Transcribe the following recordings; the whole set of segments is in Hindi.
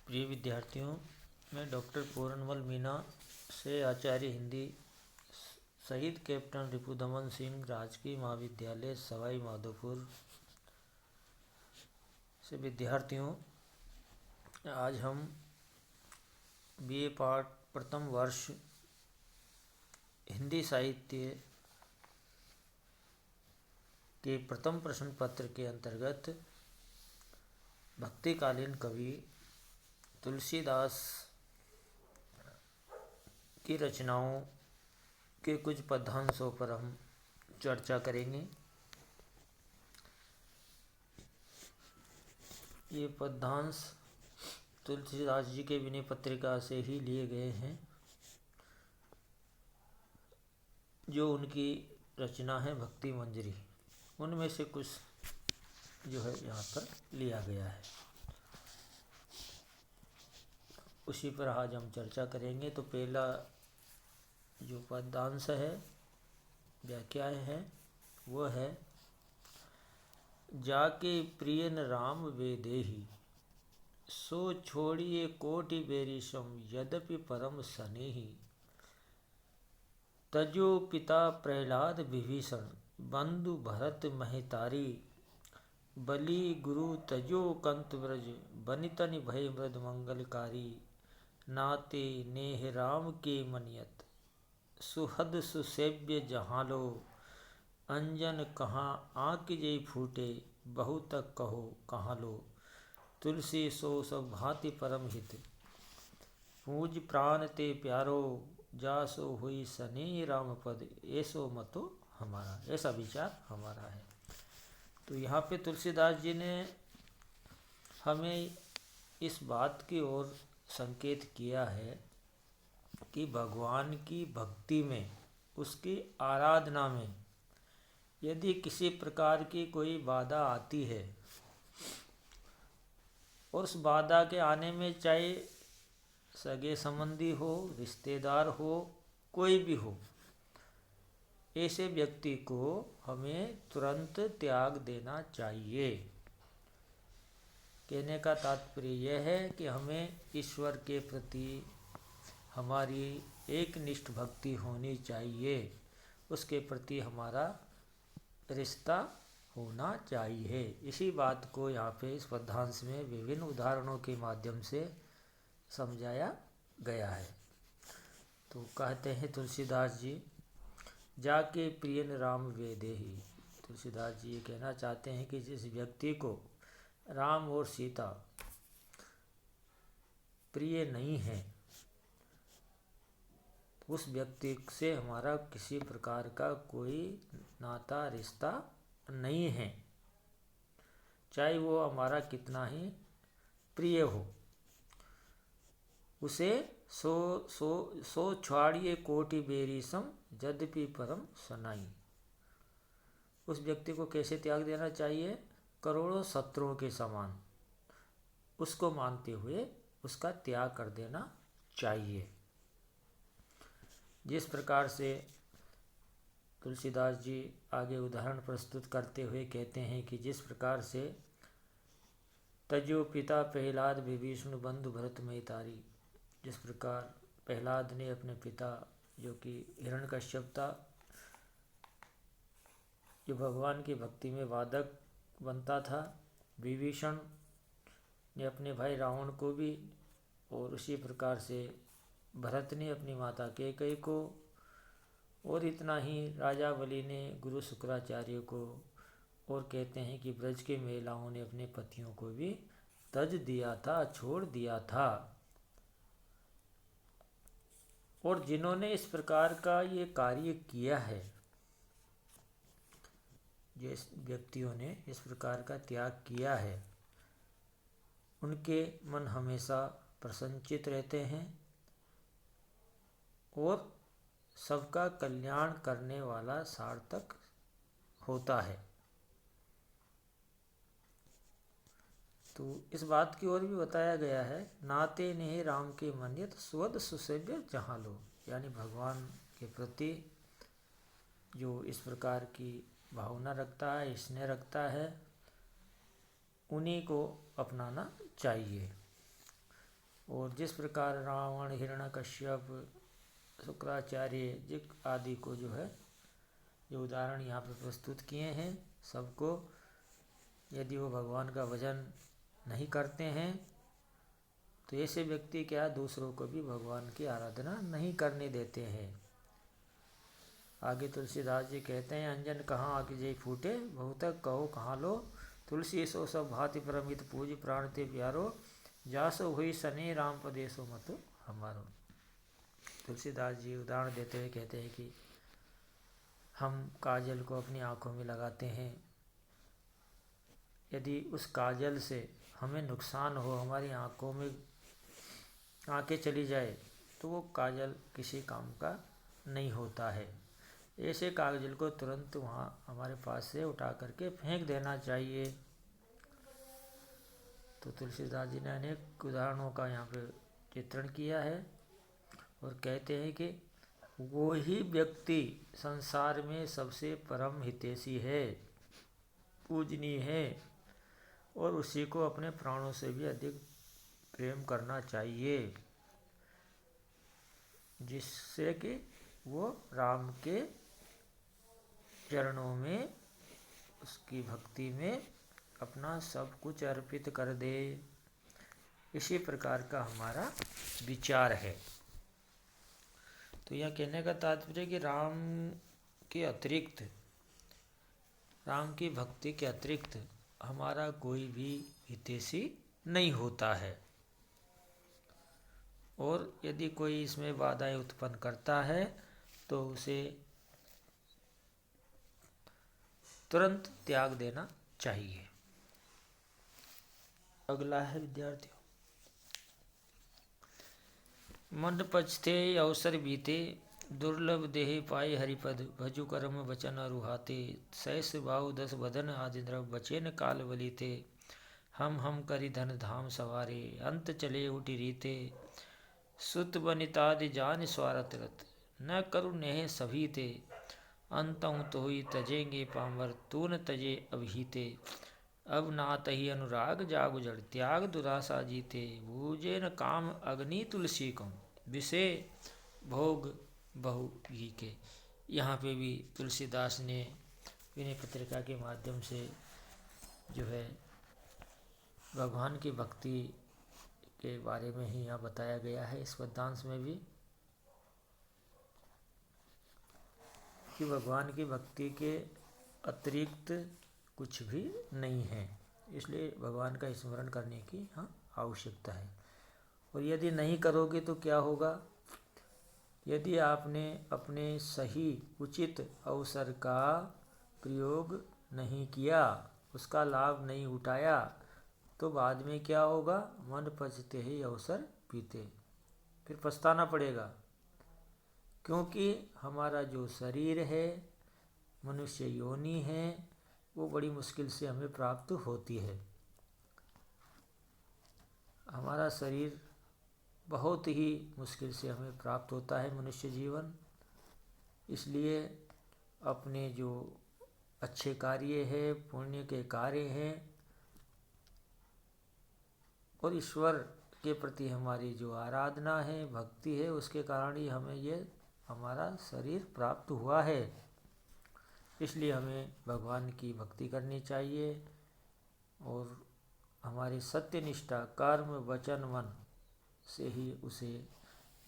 प्रिय विद्यार्थियों, मैं डॉक्टर पूरनमल मीना से आचार्य हिंदी शहीद कैप्टन रिपुदमन सिंह राजकीय महाविद्यालय सवाई माधोपुर से विद्यार्थियों, आज हम बीए पाठ प्रथम वर्ष हिंदी साहित्य के प्रथम प्रश्न पत्र के अंतर्गत भक्तिकालीन कवि तुलसीदास की रचनाओं के कुछ पद्यांशों पर हम चर्चा करेंगे। ये पद्यांश तुलसीदास जी के विनय पत्रिका से ही लिए गए हैं, जो उनकी रचना है भक्ति मंजरी। उनमें से कुछ जो है यहाँ पर लिया गया है, उसी पर आज हम चर्चा करेंगे। तो पहला जो पद्यांश है, व्याख्या है, वो है: जाके प्रियन राम वे देही, सो छोड़िए कोटि बेरी सम, यद्यपि परम स्नेही। तजो पिता प्रहलाद विभीषण, बंधु भरत महितारी। बलि गुरु तजो कंत ब्रज, बनितनि भय मृद मंगलकारी। नाते नेह राम के मनियत, सुहद सुसेव्य जहाँ लो। अंजन कहाँ आँख जय फूटे, बहु तक कहो कहाँ लो। तुलसी सो सब भांति परम हित, पूज प्राण ते प्यारो। जासो हुई सने राम पद, ऐसो मतो हमारा। ऐसा विचार हमारा है। तो यहाँ पे तुलसीदास जी ने हमें इस बात की ओर संकेत किया है कि भगवान की भक्ति में, उसकी आराधना में यदि किसी प्रकार की कोई बाधा आती है, और उस बाधा के आने में चाहे सगे संबंधी हो, रिश्तेदार हो, कोई भी हो, ऐसे व्यक्ति को हमें तुरंत त्याग देना चाहिए। कहने का तात्पर्य यह है कि हमें ईश्वर के प्रति हमारी एकनिष्ठ भक्ति होनी चाहिए, उसके प्रति हमारा रिश्ता होना चाहिए। इसी बात को यहाँ पे इस पद्यांश में विभिन्न उदाहरणों के माध्यम से समझाया गया है। तो कहते हैं तुलसीदास जी, जाके प्रियन राम वे देही। तुलसीदास जी ये कहना चाहते हैं कि जिस व्यक्ति को राम और सीता प्रिय नहीं है, उस व्यक्ति से हमारा किसी प्रकार का कोई नाता रिश्ता नहीं है, चाहे वो हमारा कितना ही प्रिय हो। उसे सो छाड़िए कोटि बेरी सम, यद्यपि परम सनाई। उस व्यक्ति को कैसे त्याग देना चाहिए? करोड़ों शत्रुओं के समान उसको मानते हुए उसका त्याग कर देना चाहिए। जिस प्रकार से तुलसीदास जी आगे उदाहरण प्रस्तुत करते हुए कहते हैं कि जिस प्रकार से तजो पिता प्रहलाद विभीषण, बंधु भरत महितारी। जिस प्रकार प्रहलाद ने अपने पिता, जो कि हिरण्यकश्यप था, जो भगवान की भक्ति में वादक बनता था, विभीषण ने अपने भाई रावण को भी, और उसी प्रकार से भरत ने अपनी माता कैकेयी को, और इतना ही राजा बलि ने गुरु शुक्राचार्य को, और कहते हैं कि ब्रज के महिलाओं ने अपने पतियों को भी तज दिया था, छोड़ दिया था। और जिन्होंने इस प्रकार का ये कार्य किया है, जिस व्यक्तियों ने इस प्रकार का त्याग किया है, उनके मन हमेशा प्रसन्नचित रहते हैं और सबका कल्याण करने वाला सार्थक होता है। तो इस बात की ओर भी बताया गया है, नाते नेह राम के मनियत, स्वद सुसेव्य जहाँ लो। यानी भगवान के प्रति जो इस प्रकार की भावना रखता है, स्नेह रखता है, उन्हीं को अपनाना चाहिए। और जिस प्रकार रावण, हिरण्यकश्यप, शुक्राचार्य जिक आदि को जो है जो उदाहरण यहाँ पे प्रस्तुत किए हैं, सबको यदि वो भगवान का भजन नहीं करते हैं तो ऐसे व्यक्ति क्या दूसरों को भी भगवान की आराधना नहीं करने देते हैं। आगे तुलसीदास जी कहते हैं, अंजन कहाँ आगे जय फूटे, बहुतक कहो कहाँ लो, तुलसी सो सब भांति परमित पूज, प्राण ते प्यारो, जासो हुई सने राम पदेशो मत हमारो। तुलसीदास जी उदाहरण देते हुए कहते हैं कि हम काजल को अपनी आँखों में लगाते हैं, यदि उस काजल से हमें नुकसान हो, हमारी आँखों में आँखें चली जाए तो वो काजल किसी काम का नहीं होता है। ऐसे काजल को तुरंत वहाँ हमारे पास से उठा करके फेंक देना चाहिए। तो तुलसीदास जी ने अनेक उदाहरणों का यहाँ पे चित्रण किया है और कहते हैं कि वो ही व्यक्ति संसार में सबसे परम हितैषी है, पूजनीय है, और उसी को अपने प्राणों से भी अधिक प्रेम करना चाहिए, जिससे कि वो राम के चरणों में, उसकी भक्ति में अपना सब कुछ अर्पित कर दे। इसी प्रकार का हमारा विचार है। तो यह कहने का तात्पर्य कि राम के अतिरिक्त, राम की भक्ति के अतिरिक्त हमारा कोई भी हितैषी नहीं होता है, और यदि कोई इसमें बाधाएं उत्पन्न करता है तो उसे तुरंत त्याग देना चाहिए। अगला है विद्यार्थियों, मन पछते अवसर बीते, दुर्लभ देह पाए हरिपद, भजु कर्म वचन अरुहाते, सहस भाव दस बदन आदि द्रव, बचेन काल बलीते, हम करी धन धाम सवारे, अंत चले उठी रीते, सुत बनितादि जान स्वारथ रत, न करु नेह सभी ते, अंतऊ तो हुई तजेंगे पामर, तून तजे अभिहीते, अब नात ही अनुराग जागु जड़, त्याग दुरासा जीते, बूझे न काम अग्नि तुलसी को, विषय भोग बहु घी के। यहाँ पे भी तुलसीदास ने विनय पत्रिका के माध्यम से जो है भगवान की भक्ति के बारे में ही यहाँ बताया गया है इस पद्यांश में भी, कि भगवान की भक्ति के अतिरिक्त कुछ भी नहीं है, इसलिए भगवान का स्मरण करने की हाँ आवश्यकता है। और यदि नहीं करोगे तो क्या होगा, यदि आपने अपने सही उचित अवसर का प्रयोग नहीं किया, उसका लाभ नहीं उठाया, तो बाद में क्या होगा, मन पछते ही अवसर पीते, फिर पछताना पड़ेगा। क्योंकि हमारा जो शरीर है, मनुष्य योनि है, वो बड़ी मुश्किल से हमें प्राप्त होती है। हमारा शरीर बहुत ही मुश्किल से हमें प्राप्त होता है, मनुष्य जीवन। इसलिए अपने जो अच्छे कार्य है, पुण्य के कार्य हैं, और ईश्वर के प्रति हमारी जो आराधना है, भक्ति है, उसके कारण ही हमें ये हमारा शरीर प्राप्त हुआ है। इसलिए हमें भगवान की भक्ति करनी चाहिए और हमारी सत्यनिष्ठा कर्म वचन मन से ही उसे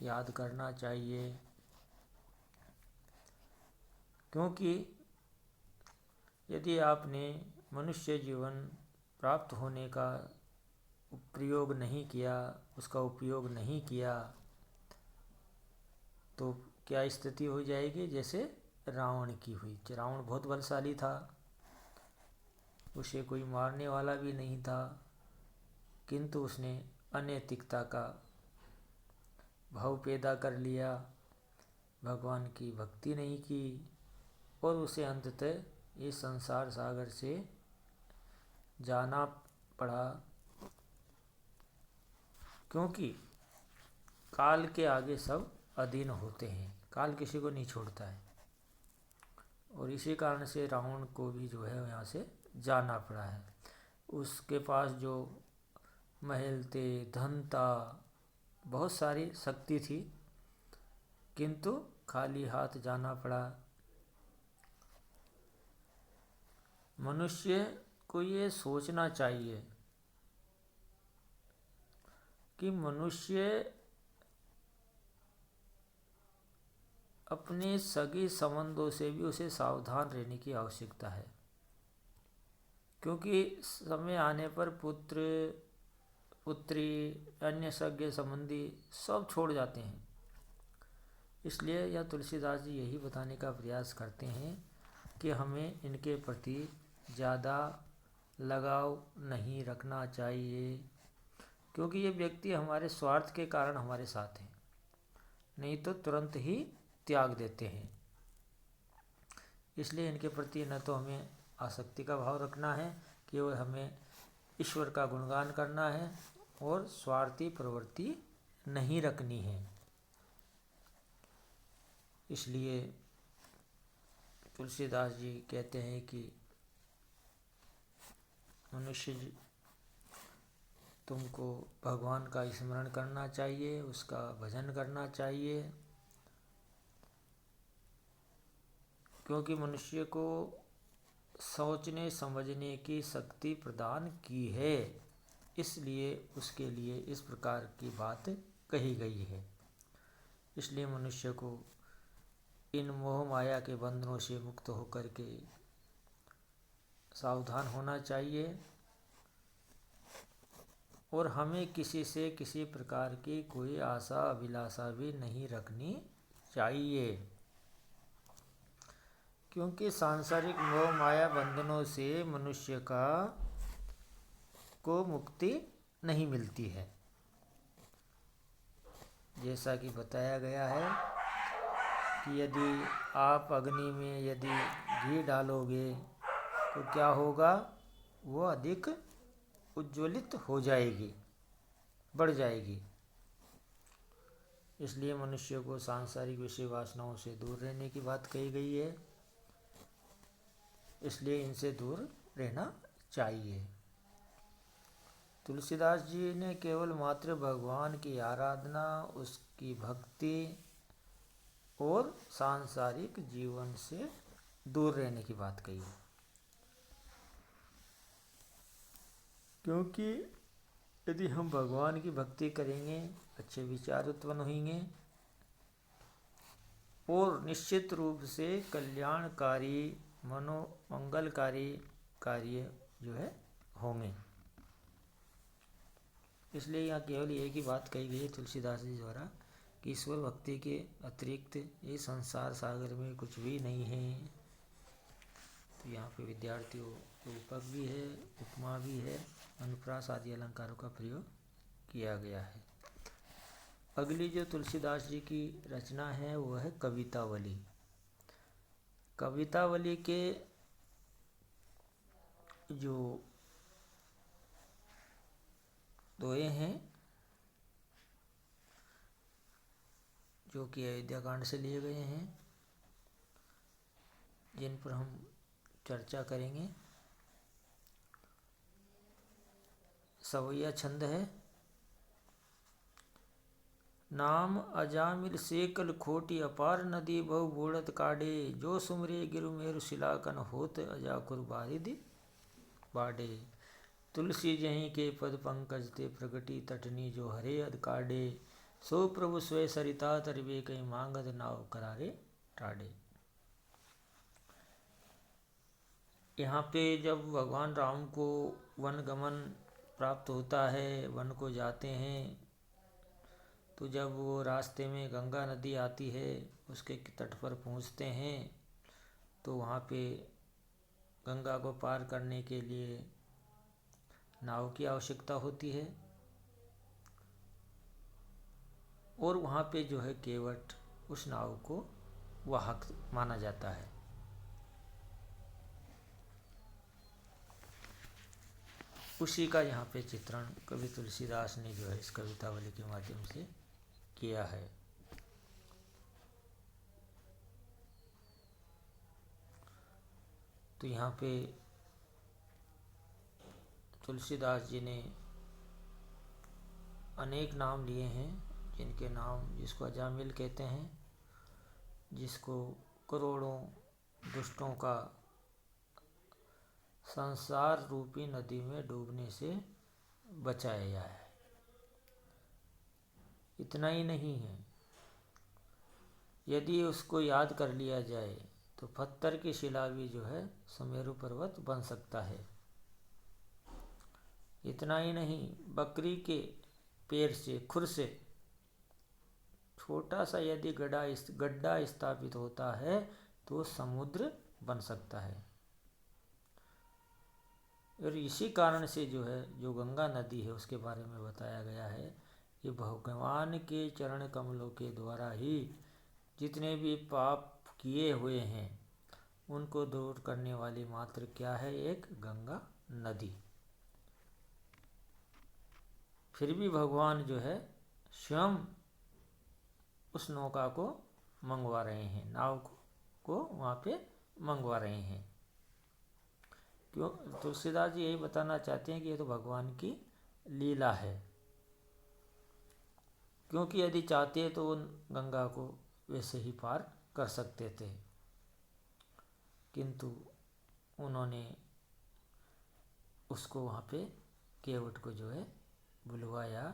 याद करना चाहिए। क्योंकि यदि आपने मनुष्य जीवन प्राप्त होने का प्रयोग नहीं किया, उसका उपयोग नहीं किया, तो क्या स्थिति हो जाएगी, जैसे रावण की हुई। रावण बहुत बलशाली था, उसे कोई मारने वाला भी नहीं था, किंतु उसने अनैतिकता का भाव पैदा कर लिया, भगवान की भक्ति नहीं की, और उसे अंततः इस संसार सागर से जाना पड़ा। क्योंकि काल के आगे सब अधीन होते हैं, काल किसी को नहीं छोड़ता है, और इसी कारण से रावण को भी जो है यहाँ से जाना पड़ा है। उसके पास जो महल थे, धन था, बहुत सारी शक्ति थी, किंतु खाली हाथ जाना पड़ा। मनुष्य को ये सोचना चाहिए कि मनुष्य अपने सगे संबंधों से भी उसे सावधान रहने की आवश्यकता है, क्योंकि समय आने पर पुत्र पुत्री अन्य सगे संबंधी सब छोड़ जाते हैं। इसलिए यह तुलसीदास जी यही बताने का प्रयास करते हैं कि हमें इनके प्रति ज़्यादा लगाव नहीं रखना चाहिए, क्योंकि ये व्यक्ति हमारे स्वार्थ के कारण हमारे साथ हैं, नहीं तो तुरंत ही त्याग देते हैं। इसलिए इनके प्रति न तो हमें आसक्ति का भाव रखना है, केवल हमें ईश्वर का गुणगान करना है और स्वार्थी प्रवृत्ति नहीं रखनी है। इसलिए तुलसीदास जी कहते हैं कि मनुष्य तुमको भगवान का स्मरण करना चाहिए, उसका भजन करना चाहिए, क्योंकि मनुष्य को सोचने समझने की शक्ति प्रदान की है, इसलिए उसके लिए इस प्रकार की बात कही गई है। इसलिए मनुष्य को इन मोह माया के बंधनों से मुक्त होकर के सावधान होना चाहिए और हमें किसी से किसी प्रकार की कोई आशा अभिलाषा भी नहीं रखनी चाहिए, क्योंकि सांसारिक मोह माया बंधनों से मनुष्य को मुक्ति नहीं मिलती है। जैसा कि बताया गया है कि यदि आप अग्नि में यदि घी डालोगे तो क्या होगा, वो अधिक उज्ज्वलित हो जाएगी, बढ़ जाएगी। इसलिए मनुष्य को सांसारिक विषय वासनाओं से दूर रहने की बात कही गई है, इसलिए इनसे दूर रहना चाहिए। तुलसीदास जी ने केवल मात्र भगवान की आराधना, उसकी भक्ति और सांसारिक जीवन से दूर रहने की बात कही है, क्योंकि यदि हम भगवान की भक्ति करेंगे, अच्छे विचार उत्पन्न होंगे और निश्चित रूप से कल्याणकारी मनोमंगलकारी कार्य जो है होंगे। इसलिए यहाँ केवल एक ही बात कही गई है तुलसीदास जी द्वारा कि ईश्वर भक्ति के अतिरिक्त ये संसार सागर में कुछ भी नहीं है। तो यहाँ पे विद्यार्थियों रूपक भी है, उपमा भी है, अनुप्रास आदि अलंकारों का प्रयोग किया गया है। अगली जो तुलसीदास जी की रचना है वो है कवितावली। कवितावली के जो दोहे हैं जो कि अयोध्या कांड से लिए गए हैं, जिन पर हम चर्चा करेंगे। सवैया छंद है। नाम अजामिल सेकल खोटी अपार नदी बहु बोड़त काढ़े, जो सुमरे गिरु मेरु शिलाकन होत अजाकुर बारिद बाढ़े। तुलसी जहीं के पद पंकज ते प्रगटी तटनी, जो हरे अध काढ़े, सो प्रभु स्वय सरिता तरबे कई मांगत नाव करारे टाढ़े। यहाँ पे जब भगवान राम को वन गमन प्राप्त होता है, वन को जाते हैं, तो जब वो रास्ते में गंगा नदी आती है, उसके तट पर पहुँचते हैं, तो वहाँ पे गंगा को पार करने के लिए नाव की आवश्यकता होती है और वहाँ पे जो है केवट उस नाव को वाहक माना जाता है। उसी का यहाँ पे चित्रण कवि तुलसीदास ने जो है इस कवितावली के माध्यम से किया है। तो यहाँ पे तुलसीदास जी ने अनेक नाम लिए हैं जिनके नाम, जिसको अजामिल कहते हैं, जिसको करोड़ों दुष्टों का संसार रूपी नदी में डूबने से बचाया है। इतना ही नहीं है, यदि उसको याद कर लिया जाए तो पत्थर की शिला भी जो है सुमेरु पर्वत बन सकता है। इतना ही नहीं, बकरी के पैर से, खुर से छोटा सा यदि गड्ढा स्थापित होता है तो समुद्र बन सकता है। और इसी कारण से जो है, जो गंगा नदी है उसके बारे में बताया गया है कि भगवान के चरण कमलों के द्वारा ही जितने भी पाप किए हुए हैं उनको दूर करने वाली मात्र क्या है, एक गंगा नदी। फिर भी भगवान जो है स्वयं उस नौका को मंगवा रहे हैं, नाव को वहाँ पे मंगवा रहे हैं। क्यों? तुलसीदास जी यही बताना चाहते हैं कि ये तो भगवान की लीला है, क्योंकि यदि चाहते तो वो गंगा को वैसे ही पार कर सकते थे, किंतु उन्होंने उसको वहाँ पे केवट को जो है बुलवाया।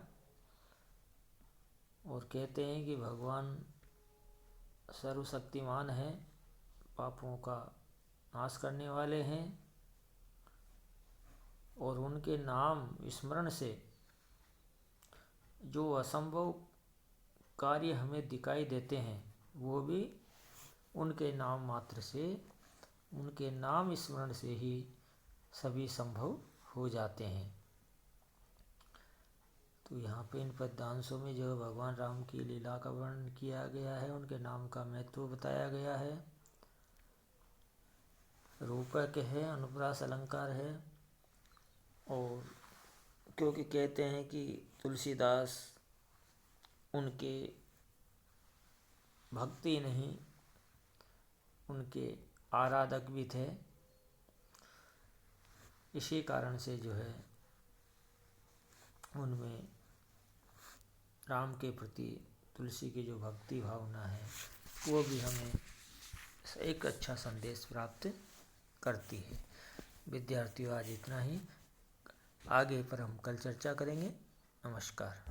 और कहते हैं कि भगवान सर्वशक्तिमान है, पापों का नाश करने वाले हैं, और उनके नाम स्मरण से जो असंभव कार्य हमें दिखाई देते हैं वो भी उनके नाम मात्र से, उनके नाम स्मरण से ही सभी संभव हो जाते हैं। तो यहाँ पे इन पद्यांशों में जो भगवान राम की लीला का वर्णन किया गया है, उनके नाम का महत्व बताया गया है। रूपक है, अनुप्रास अलंकार है। और क्योंकि कहते हैं कि तुलसीदास उनके भक्ति नहीं, उनके आराधक भी थे, इसी कारण से जो है उनमें राम के प्रति तुलसी की जो भक्ति भावना है वो भी हमें एक अच्छा संदेश प्राप्त करती है। विद्यार्थियों, आज इतना ही, आगे पर हम कल चर्चा करेंगे। नमस्कार।